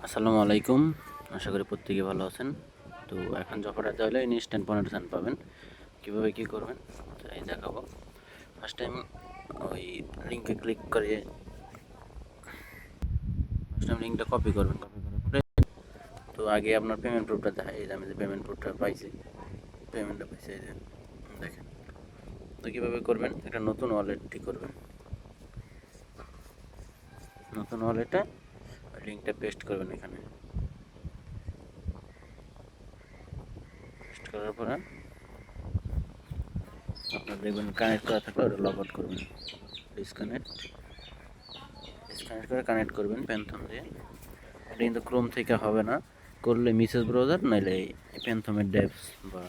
আসসালামু আলাইকুম। আশা করি প্রত্যেকে ভালো আছেন। তো এখন অফারটা দেওয়া হলে ইনস্ট্যান্ট 15% পাবেন। কীভাবে কী করবেন তাই দেখাবো। ফার্স্ট টাইম ওই লিঙ্কে ক্লিক করে ফার্স্ট টাইম লিঙ্কটা কপি করবেন। কপি করার পরে তো আগে আপনার পেমেন্ট প্রুফটা দেখায়। এই যে আমি যে পেমেন্ট প্রুফটা পাইছি, পেমেন্টটা পাইছি এই যে দেখেন। তো কীভাবে করবেন, একটা নতুন ওয়ালেটটি করবেন। নতুন ওয়ালেটে লিঙ্কটা পেস্ট করবেন এখানে। পেস্ট করার পরে আপনার দেখবেন কানেক্ট করা থাকলে ওটা লগ আউট করবেন। ডিসকানেক্ট করে কানেক্ট করবেন প্যান্থম দিয়ে। এটা কিন্তু ক্রোম থেকে হবে না, করলে মিসেস ব্রাউজার নাহলে প্যান্থমের ডেভস বা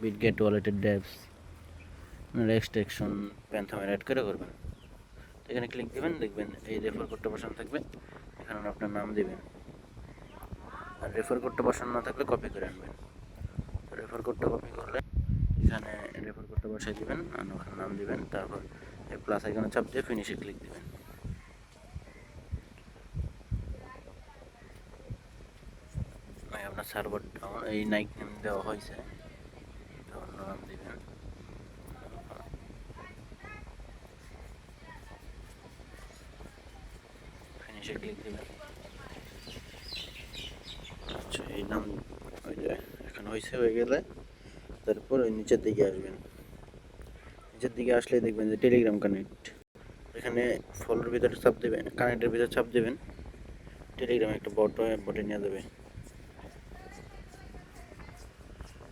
বিটগেট ওয়ালেটের ডেভস নাহলে এক্সটেকশন প্যান্থমের অ্যাড করে করবেন। তো এখানে ক্লিক দেবেন, দেখবেন এই রেফার কোডটা বসানো থাকবে, এখানে আপনার নাম দেবেন। আর রেফার কোডটা বসানো না থাকলে কপি করে আনবেন। তো রেফার কোডটা কপি করলে এখানে রেফার কোডটা বসাই দেবেন আর ওখানে নাম দেবেন, তারপর এই প্লাস আইকনে চাপ দিয়ে ফিনিশে ক্লিক দেবেন। আপনার সার্ভার এই নাইক নেম দেওয়া হয়েছে, নাম দেবেন। ফিনিশে ক্লিক দেবেন। আচ্ছা, এই নাম ওই যে এখন হয়ে গেলে তারপর ওই নিচের দিকে আসবেন। নিচের দিকে আসলে দেখবেন যে টেলিগ্রাম কানেক্ট, এখানে ফলোর ভিতরে চাপ দেবেন, কানেক্টের ভিতরে চাপ দেবেন। টেলিগ্রামে একটা বটে নিয়ে দেবে,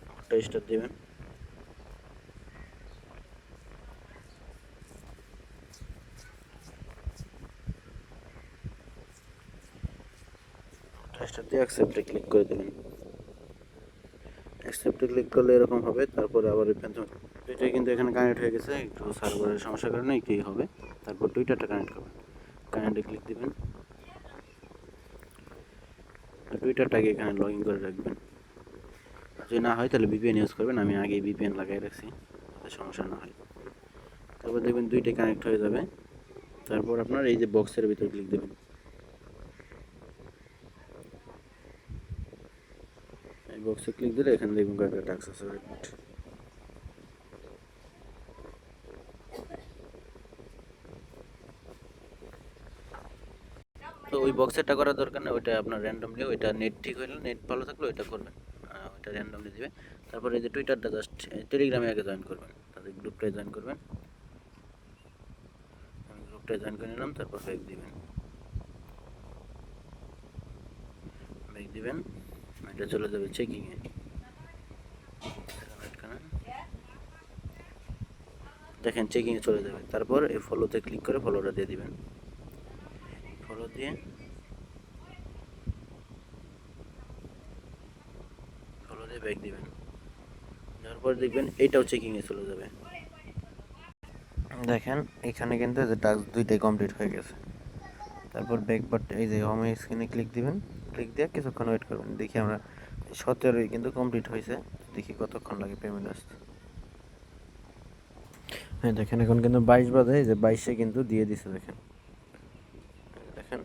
বটটা স্টার্ট দেবেন। স্টার্ট দিয়ে অ্যাকসেপ্টে ক্লিক করে দেবেন। অ্যাকসেপ্টে ক্লিক করলে এরকম হবে। তারপরে আবার দুইটাই কিন্তু এখানে কানেক্ট হয়ে গেছে, একটু সার্ভারের সমস্যার কারণে একটুই হবে। তারপর টুইটারটা কানেক্ট করবেন, কানেক্টে ক্লিক দেবেন। টুইটারটাকে এখানে লগ ইন করে রাখবেন। যদি না হয় তাহলে ভিপিএন ইউজ করবেন, আমি আগেই ভিপিএন লাগাই রাখছি যাতে সমস্যা না হয়। তারপর দেখবেন দুইটাই কানেক্ট হয়ে যাবে। তারপর আপনার এই যে বক্সের ভিতর ক্লিক দেবেন। এই বক্সে ক্লিক দিলে এখানে দেখবেন কয়েকটা টাস্ক আছে। তো ওই বক্সেরটা করার দরকার নেই, ওইটা আপনার র্যান্ডমলি, ওইটা নেট ঠিক হইলে, নেট ভালো থাকলে ওইটা করবেন, ওইটা র্যান্ডমলি দিবে। তারপরে এই যে টুইটারটা জাস্ট টেলিগ্রামে আগে জয়েন করবেন, তাদের গ্রুপটায় জয়েন করবেন। আমি গ্রুপটায় জয়েন করে নিলাম, তারপর ব্যাক দিবেন। ব্যাক দিবেন, এটা চলে যাবে চেকিংয়ে। দেখেন চেকিংয়ে চলে যাবে। তারপর এই ফলোতে ক্লিক করে ফলোটা দিয়ে দিবেন। ফলো দিয়ে ব্যাক দিবেন। যাওয়ার পর দেখবেন এইটাও চেকিংয়ে চলে যাবে। দেখেন এখানে কিন্তু যে টাস্ক দুইটাই কমপ্লিট হয়ে গেছে। তারপর ব্যাক বাট এই যে হোম স্ক্রিনে ক্লিক দিবেন। ক্লিক দিয়ে কিছুক্ষণ ওয়েট করবেন, দেখি আমরা 17ই কিন্তু কমপ্লিট হয়েছে। দেখি কতক্ষণ লাগে পেমেন্ট আসতে। হ্যাঁ দেখেন এখন কিন্তু 22 বাজে, এই যে 22-এ কিন্তু দিয়ে দিছে। দেখেন দেখেন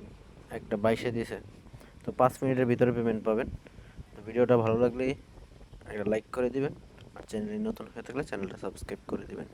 একটা 22-এ দিছে। তো 5 মিনিটের ভিতরে পেমেন্ট পাবেন। তো ভিডিওটা ভালো লাগলে একটা লাইক করে দিবেন, আর চ্যানেলে নতুন হয়ে থাকলে চ্যানেলটা সাবস্ক্রাইব করে দিবেন।